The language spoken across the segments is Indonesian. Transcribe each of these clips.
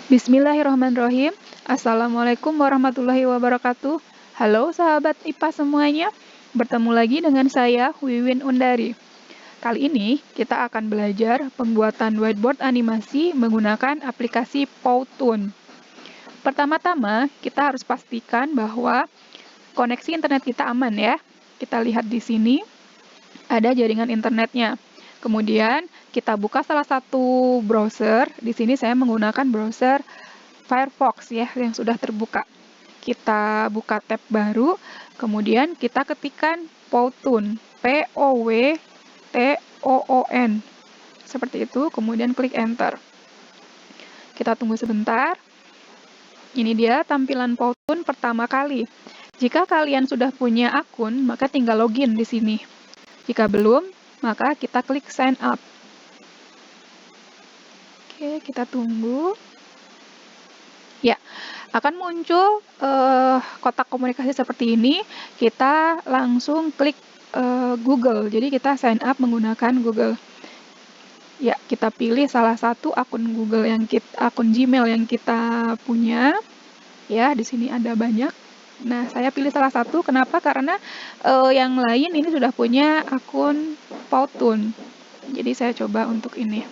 Bismillahirrahmanirrahim. Assalamualaikum warahmatullahi wabarakatuh. Halo sahabat IPA semuanya. Bertemu lagi dengan saya, Wiwin Undari. Kali ini kita akan belajar pembuatan whiteboard animasi menggunakan aplikasi Powtoon. Pertama-tama, kita harus pastikan bahwa koneksi internet kita aman ya. Kita lihat di sini ada jaringan internetnya. Kemudian kita buka salah satu browser. Di sini saya menggunakan browser Firefox ya yang sudah terbuka. Kita buka tab baru, kemudian kita ketikkan Powtoon, Powtoon. Seperti itu, kemudian klik enter. Kita tunggu sebentar. Ini dia tampilan Powtoon pertama kali. Jika kalian sudah punya akun, maka tinggal login di sini. Jika belum, maka kita klik sign up. Oke, kita tunggu. Ya, akan muncul kotak komunikasi seperti ini. Kita langsung klik Google. Jadi kita sign up menggunakan Google. Ya, kita pilih salah satu akun Google akun Gmail yang kita punya. Ya, di sini ada banyak. Nah, saya pilih salah satu. Kenapa? Karena yang lain ini sudah punya akun Powtoon. Jadi saya coba untuk ini.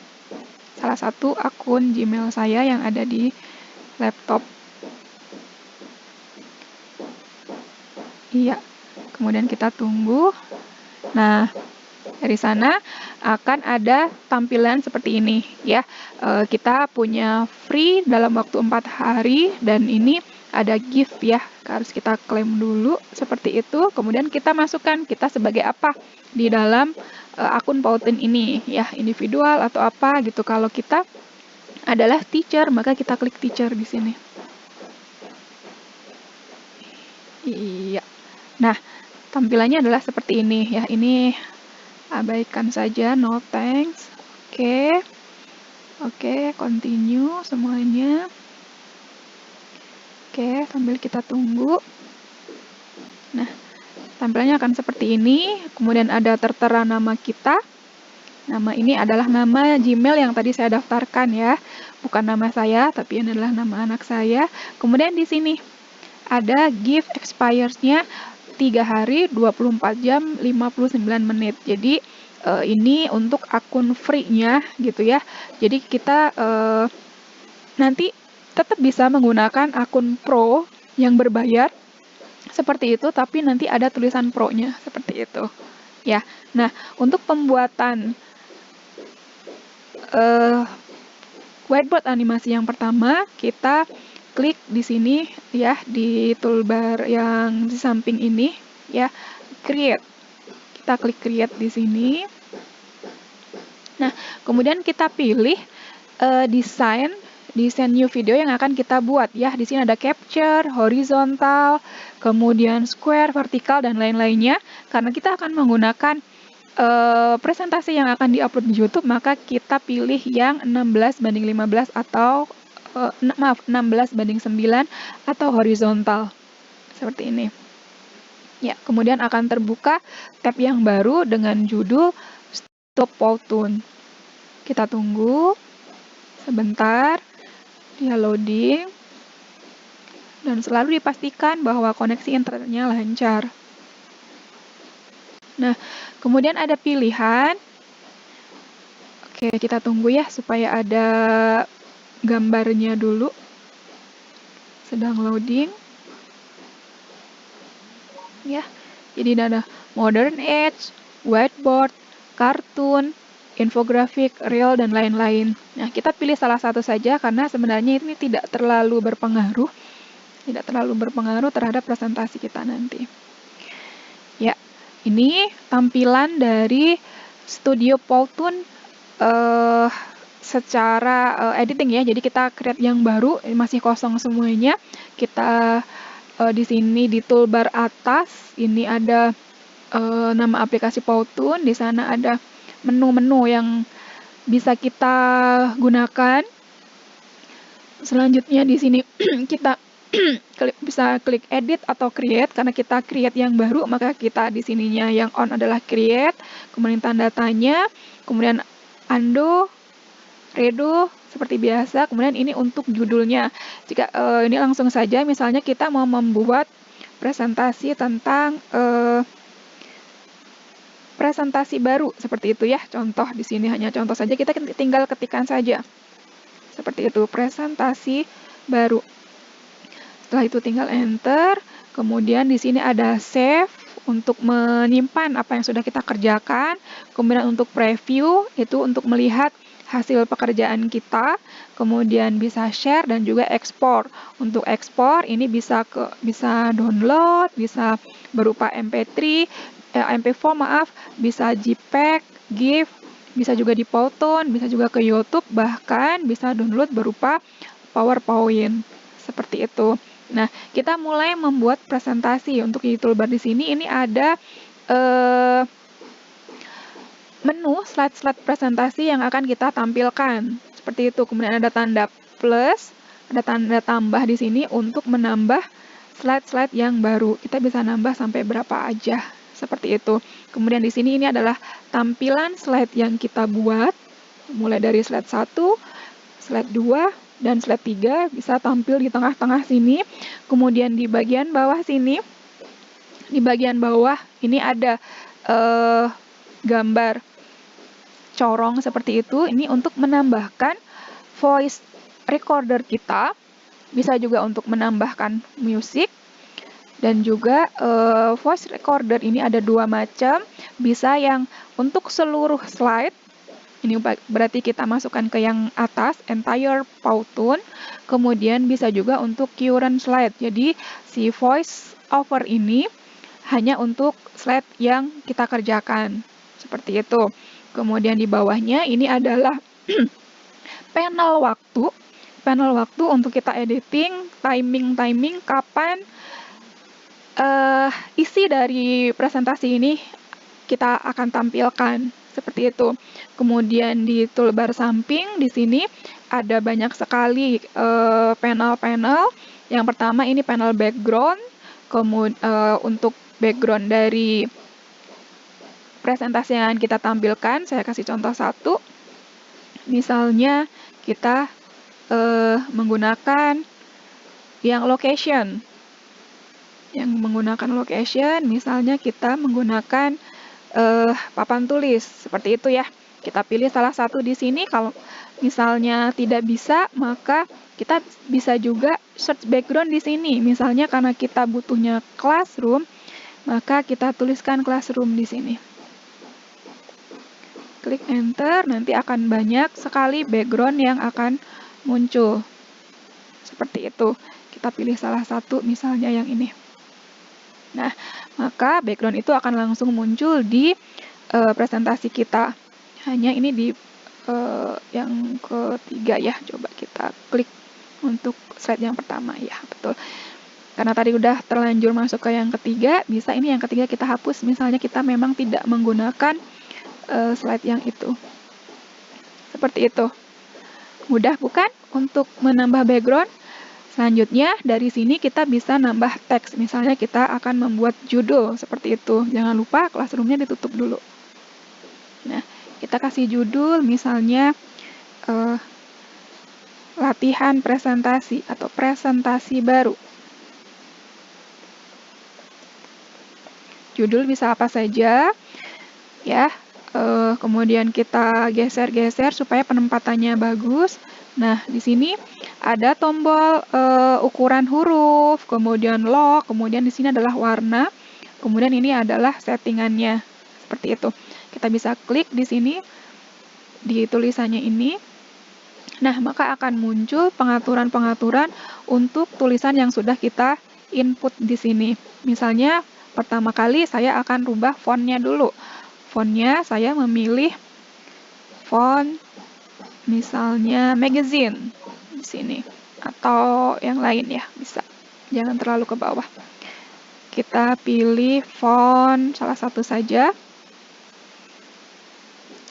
Salah satu akun Gmail saya yang ada di laptop. Iya, kemudian kita tunggu. Nah, dari sana akan ada tampilan seperti ini ya. Kita punya free dalam waktu 4 hari dan ini ada gift ya. Harus kita klaim dulu seperti itu. Kemudian kita masukkan kita sebagai apa di dalam akun Powtoon ini ya, individual atau apa gitu. Kalau kita adalah teacher, maka kita klik teacher di sini. Iya. Nah, tampilannya adalah seperti ini ya. Ini abaikan saja, no thanks. Oke, continue semuanya. Oke, sambil kita tunggu. Nah, tampilannya akan seperti ini. Kemudian ada tertera nama kita. Nama ini adalah nama Gmail yang tadi saya daftarkan ya. Bukan nama saya, tapi ini adalah nama anak saya. Kemudian di sini ada gift expires-nya 3 hari, 24 jam, 59 menit. Jadi ini untuk akun free-nya gitu ya. Jadi kita nanti tetap bisa menggunakan akun pro yang berbayar seperti itu, tapi nanti ada tulisan pro-nya seperti itu. Ya. Nah, untuk pembuatan whiteboard animasi yang pertama, kita klik di sini ya, di toolbar yang di samping ini ya, create. Kita klik create di sini. Nah, kemudian kita pilih desain new video yang akan kita buat ya. Di sini ada capture, horizontal, kemudian square, vertikal dan lain-lainnya. Karena kita akan menggunakan presentasi yang akan diupload di YouTube, maka kita pilih yang 16:15 atau 16:9 atau horizontal. Seperti ini. Ya, kemudian akan terbuka tab yang baru dengan judul Stop Powtoon. Kita tunggu sebentar. Dia loading. Dan selalu dipastikan bahwa koneksi internetnya lancar. Nah, kemudian ada pilihan. Oke, kita tunggu ya supaya ada gambarnya dulu. Sedang loading. Ya, jadi ada modern age, whiteboard, kartun, infografik, reel, dan lain-lain. Nah, kita pilih salah satu saja karena sebenarnya ini tidak terlalu berpengaruh. Tidak terlalu berpengaruh terhadap presentasi kita nanti. Ya, ini tampilan dari Studio Powtoon secara editing ya. Jadi kita create yang baru, masih kosong semuanya. Kita di sini di toolbar atas ini ada nama aplikasi Powtoon. Di sana ada menu-menu yang bisa kita gunakan. Selanjutnya di sini kita bisa klik edit atau create. Karena kita create yang baru, maka kita di sininya yang on adalah create, kemudian tanda tanya, kemudian undo, redo seperti biasa. Kemudian ini untuk judulnya. Jika ini langsung saja, misalnya kita mau membuat presentasi tentang presentasi baru seperti itu ya. Contoh di sini hanya contoh saja, kita tinggal ketikkan saja. Seperti itu, presentasi baru. Setelah itu tinggal enter. Kemudian di sini ada save untuk menyimpan apa yang sudah kita kerjakan. Kemudian untuk preview itu untuk melihat hasil pekerjaan kita. Kemudian bisa share dan juga ekspor. Untuk ekspor ini bisa download, bisa berupa MP3, MP4 maaf, bisa JPEG, GIF, bisa juga di Powtoon, bisa juga ke YouTube, bahkan bisa download berupa PowerPoint. Seperti itu. Nah, kita mulai membuat presentasi. Untuk di toolbar di sini ini ada menu slide-slide presentasi yang akan kita tampilkan. Seperti itu. Kemudian ada tanda plus, ada tanda tambah di sini untuk menambah slide-slide yang baru. Kita bisa nambah sampai berapa aja. Seperti itu. Kemudian di sini ini adalah tampilan slide yang kita buat. Mulai dari slide 1, slide 2, dan slide 3 bisa tampil di tengah-tengah sini. Kemudian di bagian bawah sini, di bagian bawah ini ada gambar corong seperti itu. Ini untuk menambahkan voice recorder kita. Bisa juga untuk menambahkan musik. Dan juga voice recorder ini ada dua macam. Bisa yang untuk seluruh slide. Ini berarti kita masukkan ke yang atas, entire Powtoon. Kemudian bisa juga untuk current slide. Jadi si voice over ini hanya untuk slide yang kita kerjakan. Seperti itu. Kemudian di bawahnya ini adalah panel waktu. Panel waktu untuk kita editing, timing kapan isi dari presentasi ini kita akan tampilkan. Seperti itu. Kemudian di toolbar samping di sini ada banyak sekali panel-panel. Yang pertama ini panel background. Kemudian untuk background dari presentasi yang kita tampilkan, saya kasih contoh satu. Misalnya kita menggunakan yang location. Yang menggunakan location, misalnya kita menggunakan papan tulis seperti itu ya. Kita pilih salah satu di sini. Kalau misalnya tidak bisa, maka kita bisa juga search background di sini. Misalnya karena kita butuhnya classroom, maka kita tuliskan classroom di sini. Klik enter, nanti akan banyak sekali background yang akan muncul. Seperti itu. Kita pilih salah satu, misalnya yang ini. Nah, maka background itu akan langsung muncul di presentasi kita. Hanya ini di yang ketiga ya. Coba kita klik untuk slide yang pertama. Ya, betul. Karena tadi udah terlanjur masuk ke yang ketiga, bisa ini yang ketiga kita hapus. Misalnya kita memang tidak menggunakan slide yang itu. Seperti itu. Mudah bukan untuk menambah background? Selanjutnya, dari sini kita bisa nambah teks. Misalnya kita akan membuat judul seperti itu. Jangan lupa classroom-nya ditutup dulu. Nah, kita kasih judul misalnya latihan presentasi atau presentasi baru. Judul bisa apa saja, ya. Kemudian kita geser-geser supaya penempatannya bagus. Nah, di sini ada tombol ukuran huruf, kemudian lock, kemudian di sini adalah warna, kemudian ini adalah settingannya. Seperti itu. Kita bisa klik di sini, di tulisannya ini. Nah, maka akan muncul pengaturan-pengaturan untuk tulisan yang sudah kita input di sini. Misalnya, pertama kali saya akan rubah fontnya dulu. Fontnya saya memilih font misalnya magazine di sini atau yang lain ya, bisa. Jangan terlalu ke bawah. Kita pilih font salah satu saja.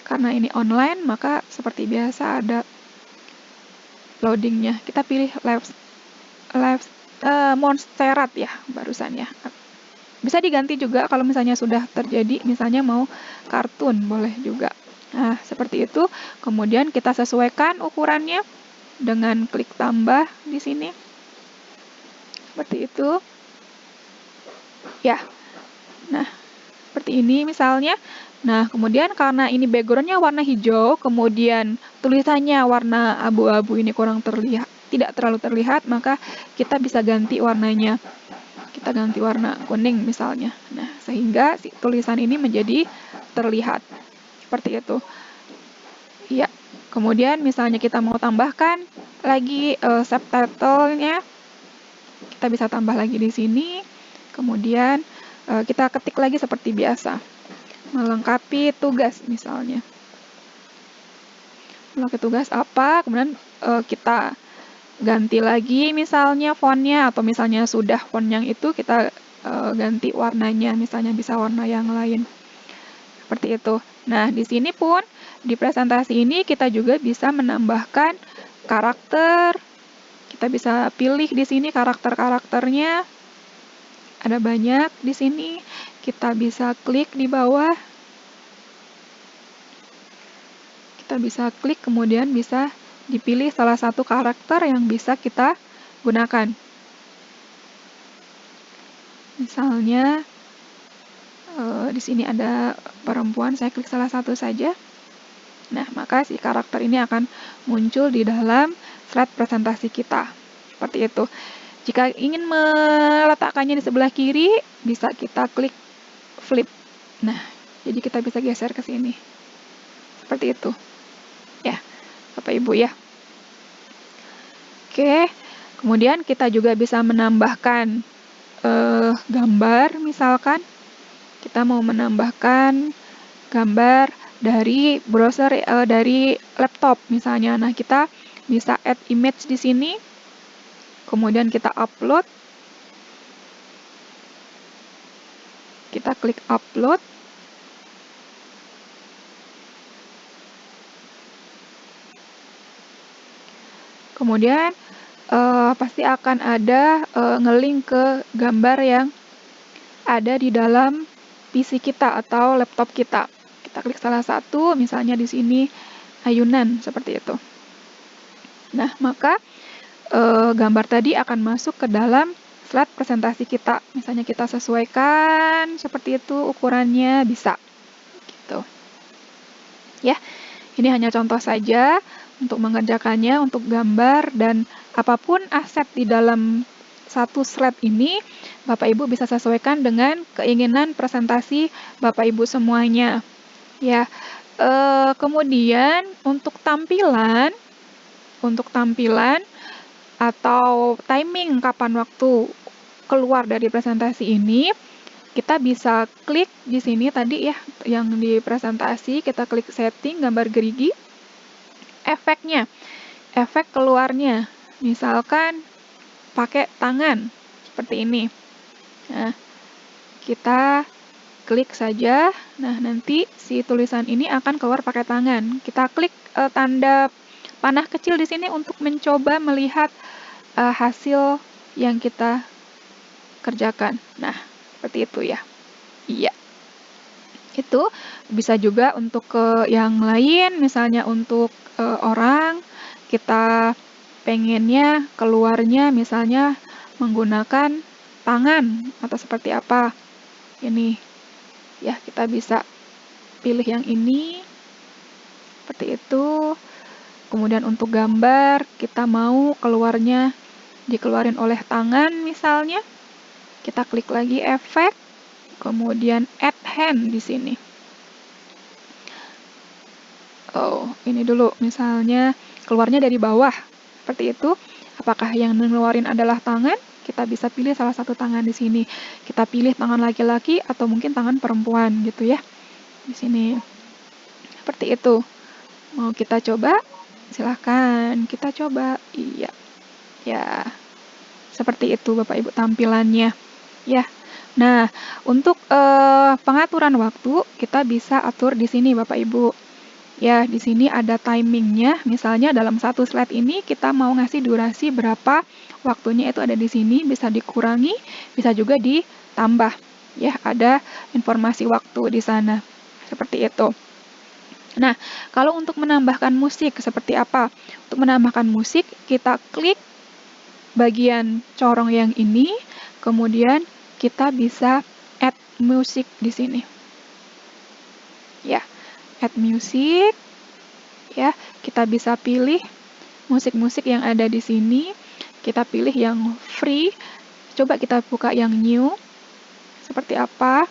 Karena ini online, maka seperti biasa ada loadingnya. Kita pilih Montserrat ya barusan ya. Bisa diganti juga kalau misalnya sudah terjadi, misalnya mau kartun boleh juga. Nah, seperti itu. Kemudian kita sesuaikan ukurannya dengan klik tambah di sini. Seperti itu. Ya. Nah, seperti ini misalnya. Nah, kemudian karena ini backgroundnya warna hijau, kemudian tulisannya warna abu-abu ini kurang terlihat, tidak terlalu terlihat, maka kita bisa ganti warnanya. Kita ganti warna kuning misalnya. Nah, sehingga si tulisan ini menjadi terlihat. Seperti itu. Ya. Kemudian misalnya kita mau tambahkan lagi subtitle-nya, kita bisa tambah lagi di sini. Kemudian kita ketik lagi seperti biasa. Melengkapi tugas misalnya. Melengkapi tugas apa, kemudian kita ganti lagi misalnya fontnya, atau misalnya sudah font yang itu kita ganti warnanya, misalnya bisa warna yang lain. Seperti itu. Nah, di sini pun di presentasi ini kita juga bisa menambahkan karakter. Kita bisa pilih di sini karakter-karakternya. Ada banyak di sini. Kita bisa klik di bawah. Kita bisa klik, kemudian bisa dipilih salah satu karakter yang bisa kita gunakan. Misalnya di sini ada perempuan, saya klik salah satu saja. Nah, maka si karakter ini akan muncul di dalam slide presentasi kita. Seperti itu. Jika ingin meletakkannya di sebelah kiri, bisa kita klik flip. Nah, jadi kita bisa geser ke sini. Seperti itu. Ya, Bapak Ibu ya. Oke, kemudian kita juga bisa menambahkan gambar, misalkan. Kita mau menambahkan gambar dari browser, dari laptop misalnya. Nah, kita bisa add image di sini. Kemudian kita upload. Kita klik upload. Kemudian pasti akan ada ngelink ke gambar yang ada di dalam PC kita atau laptop kita. Kita klik salah satu, misalnya di sini ayunan, seperti itu. Nah, maka gambar tadi akan masuk ke dalam slide presentasi kita. Misalnya kita sesuaikan seperti itu ukurannya, bisa. Gitu. Ya, ini hanya contoh saja untuk mengerjakannya, untuk gambar dan apapun aset di dalam satu slide ini, Bapak Ibu bisa sesuaikan dengan keinginan presentasi Bapak Ibu semuanya. Ya, kemudian untuk tampilan atau timing kapan waktu keluar dari presentasi ini, kita bisa klik di sini tadi ya, yang di presentasi, kita klik setting, gambar gerigi, efeknya, efek keluarnya, misalkan pakai tangan, seperti ini. Nah, kita klik saja, nah nanti si tulisan ini akan keluar pakai tangan. Kita klik tanda panah kecil di sini untuk mencoba melihat hasil yang kita kerjakan. Nah, seperti itu ya. Iya. Itu bisa juga untuk yang lain, misalnya untuk orang, kita pengennya keluarnya misalnya menggunakan tangan atau seperti apa. Ini ya, kita bisa pilih yang ini. Seperti itu. Kemudian untuk gambar, kita mau keluarnya dikeluarin oleh tangan misalnya. Kita klik lagi efek, kemudian add hand di sini. Oh, ini dulu misalnya keluarnya dari bawah. Seperti itu. Apakah yang ngeluarin adalah tangan? Kita bisa pilih salah satu tangan di sini. Kita pilih tangan laki-laki atau mungkin tangan perempuan gitu ya. Di sini. Seperti itu. Mau kita coba? Silahkan kita coba. Iya. Ya. Seperti itu Bapak Ibu tampilannya. Ya. Nah, untuk pengaturan waktu kita bisa atur di sini Bapak Ibu. Ya, di sini ada timingnya. Misalnya dalam satu slide ini kita mau ngasih durasi berapa waktunya, itu ada di sini. Bisa dikurangi, bisa juga ditambah. Ya, ada informasi waktu di sana. Seperti itu. Nah, kalau untuk menambahkan musik seperti apa? Untuk menambahkan musik, kita klik bagian corong yang ini, kemudian kita bisa add music di sini. Ya, add music. Ya, kita bisa pilih musik-musik yang ada di sini. Kita pilih yang free. Coba kita buka yang new. Seperti apa?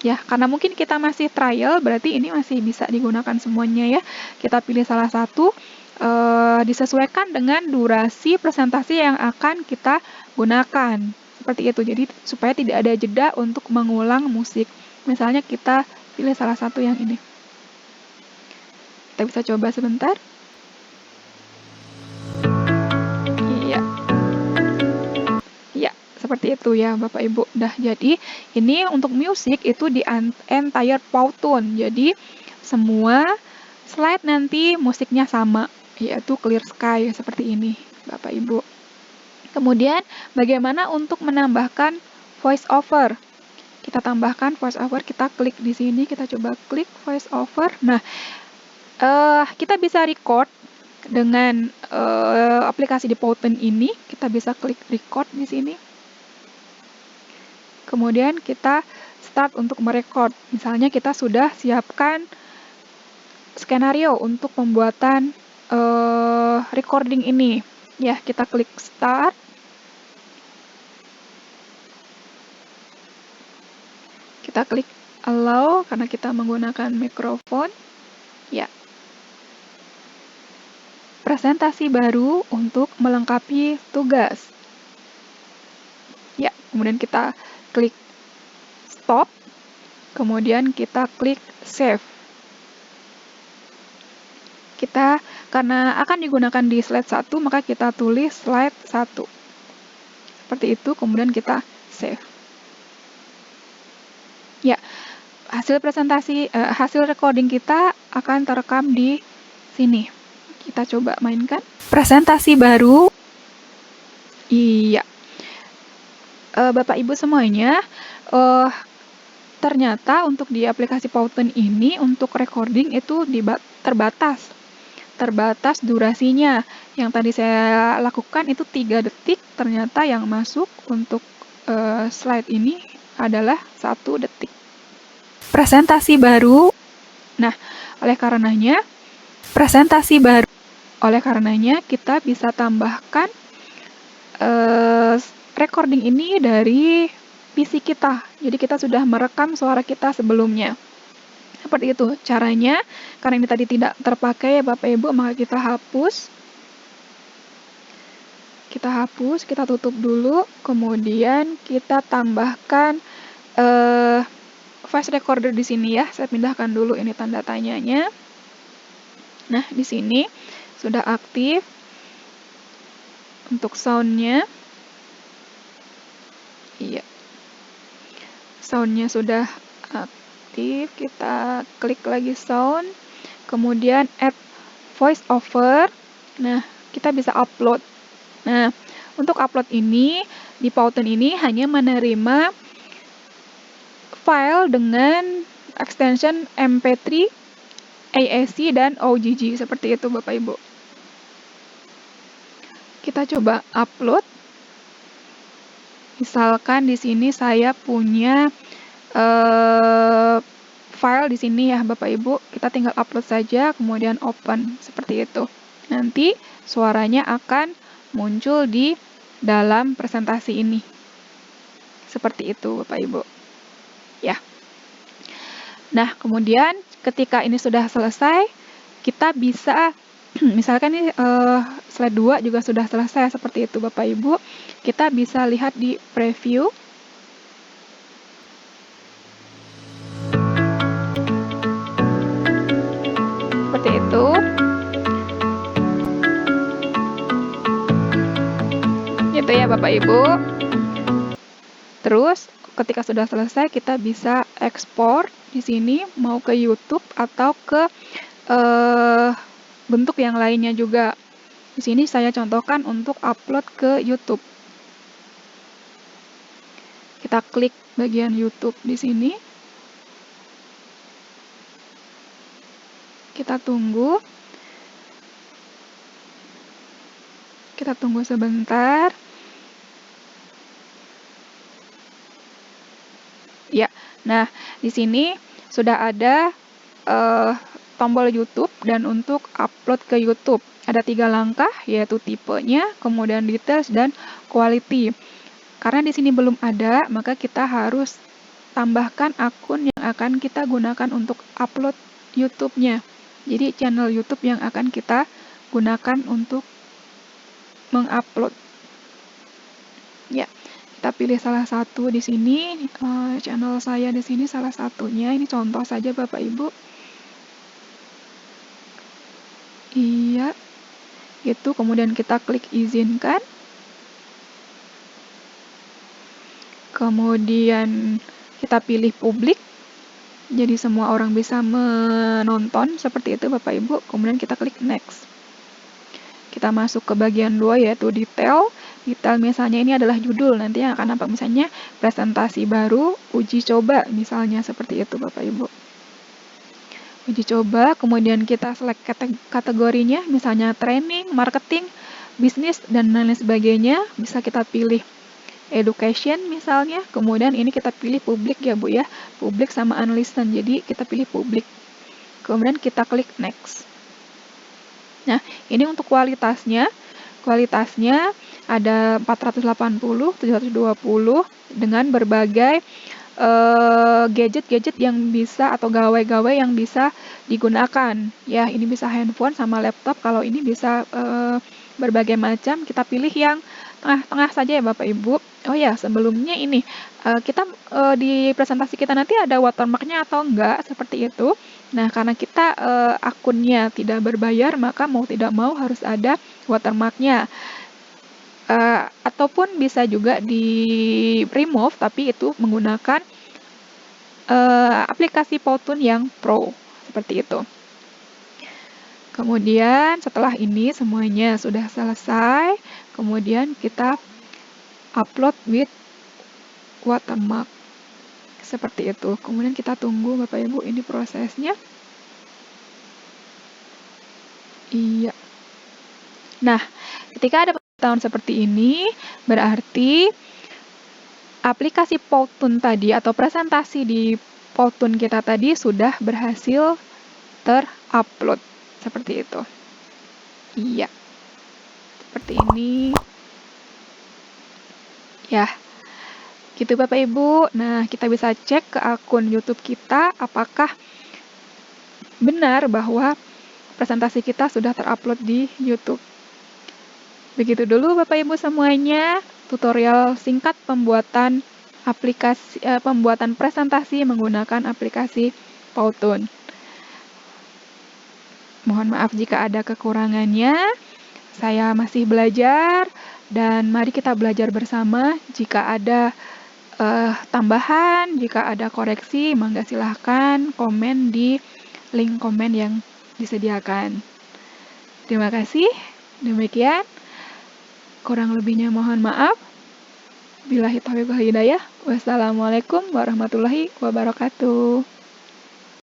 Ya, karena mungkin kita masih trial, berarti ini masih bisa digunakan semuanya ya. Kita pilih salah satu, disesuaikan dengan durasi presentasi yang akan kita gunakan. Seperti itu, jadi supaya tidak ada jeda untuk mengulang musik. Misalnya kita pilih salah satu yang ini. Kita bisa coba sebentar. Iya. Ya, seperti itu ya Bapak Ibu. Nah, jadi ini untuk musik itu di entire Powtoon. Jadi semua slide nanti musiknya sama, yaitu Clear Sky seperti ini Bapak Ibu. Kemudian bagaimana untuk menambahkan voice over? Kita tambahkan voice over, kita klik di sini, kita coba klik voice over. Nah, kita bisa record dengan aplikasi di Powtoon ini. Kita bisa klik record di sini. Kemudian kita start untuk merekod. Misalnya kita sudah siapkan skenario untuk pembuatan recording ini. Ya, kita klik start. Kita klik allow karena kita menggunakan mikrofon. Ya. Presentasi baru untuk melengkapi tugas. Ya, kemudian kita klik stop. Kemudian kita klik save. Kita, karena akan digunakan di slide 1, maka kita tulis slide 1. Seperti itu, kemudian kita save. Ya, hasil presentasi, hasil recording kita akan terekam di sini. Kita coba mainkan. Presentasi baru. Iya. Bapak Ibu semuanya, ternyata untuk di aplikasi Powtoon ini untuk recording itu terbatas durasinya. Yang tadi saya lakukan itu 3 detik, ternyata yang masuk untuk slide ini adalah 1 detik. Presentasi baru. Nah, oleh karenanya kita bisa tambahkan recording ini dari PC kita. Jadi kita sudah merekam suara kita sebelumnya. Seperti itu caranya. Karena ini tadi tidak terpakai ya Bapak Ibu, maka kita hapus. Kita tutup dulu. Kemudian kita tambahkan voice recorder di sini ya. Saya pindahkan dulu ini tanda tanyanya. Nah, di sini sudah aktif untuk sound-nya. Iya. Sound-nya sudah aktif. Kita klik lagi sound. Kemudian add voice over. Nah, kita bisa upload. Nah, untuk upload ini di Powtoon ini hanya menerima file dengan extension MP3, AAC, dan OGG. Seperti itu Bapak Ibu. Kita coba upload. Misalkan di sini saya punya file di sini ya Bapak Ibu. Kita tinggal upload saja, kemudian open. Seperti itu. Nanti suaranya akan muncul di dalam presentasi ini. Seperti itu Bapak Ibu. Ya. Nah, kemudian ketika ini sudah selesai, kita bisa misalkan ini slide 2 juga sudah selesai seperti itu Bapak Ibu. Kita bisa lihat di preview. Seperti itu. Gitu ya Bapak Ibu. Terus ketika sudah selesai kita bisa ekspor di sini mau ke YouTube atau ke bentuk yang lainnya juga. Di sini saya contohkan untuk upload ke YouTube. Kita klik bagian YouTube di sini. Kita tunggu. Kita tunggu sebentar. Ya, nah di sini sudah ada tombol YouTube dan untuk upload ke YouTube. Ada 3 langkah, yaitu tipenya, kemudian details, dan quality. Karena di sini belum ada, maka kita harus tambahkan akun yang akan kita gunakan untuk upload YouTube-nya. Jadi channel YouTube yang akan kita gunakan untuk mengupload. Ya, kita pilih salah satu di sini. Channel saya di sini salah satunya. Ini contoh saja Bapak Ibu. Iya, itu kemudian kita klik izinkan. Kemudian kita pilih publik. Jadi semua orang bisa menonton seperti itu Bapak Ibu. Kemudian kita klik next. Kita masuk ke bagian 2 yaitu detail. Detail misalnya ini adalah judul, nanti yang akan nampak misalnya presentasi baru, uji coba, misalnya seperti itu Bapak Ibu. Uji coba, kemudian kita select kategorinya, misalnya training, marketing, bisnis, dan lain sebagainya. Bisa kita pilih education misalnya, kemudian ini kita pilih publik ya Bu ya, publik sama unlisted, jadi kita pilih publik. Kemudian kita klik next. Nah, ini untuk kualitasnya. Kualitasnya ada 480, 720 dengan berbagai gadget-gadget yang bisa atau gawai-gawai yang bisa digunakan. Ya, ini bisa handphone sama laptop. Kalau ini bisa berbagai macam. Kita pilih yang tengah-tengah saja ya Bapak Ibu. Oh ya, sebelumnya ini kita di presentasi kita nanti ada watermarknya atau enggak seperti itu. Nah, karena kita akunnya tidak berbayar, maka mau tidak mau harus ada watermarknya. Ataupun bisa juga di remove, tapi itu menggunakan aplikasi Powtoon yang Pro, seperti itu. Kemudian setelah ini semuanya sudah selesai, kemudian kita upload with watermark. Seperti itu. Kemudian kita tunggu Bapak Ibu, ini prosesnya. Iya. Nah, ketika ada pemberitahuan seperti ini, berarti aplikasi Powtoon tadi atau presentasi di Powtoon kita tadi sudah berhasil terupload. Seperti itu. Iya. Seperti ini. Ya. Gitu Bapak Ibu. Nah, kita bisa cek ke akun YouTube kita apakah benar bahwa presentasi kita sudah terupload di YouTube. Begitu dulu Bapak Ibu semuanya, tutorial singkat pembuatan pembuatan presentasi menggunakan aplikasi Powtoon. Mohon maaf jika ada kekurangannya. Saya masih belajar dan mari kita belajar bersama. Jika ada tambahan, jika ada koreksi, mangga silahkan komen di link komen yang disediakan. Terima kasih. Demikian. Kurang lebihnya mohon maaf. Billahi taufiq wal hidayah. Wassalamualaikum warahmatullahi wabarakatuh.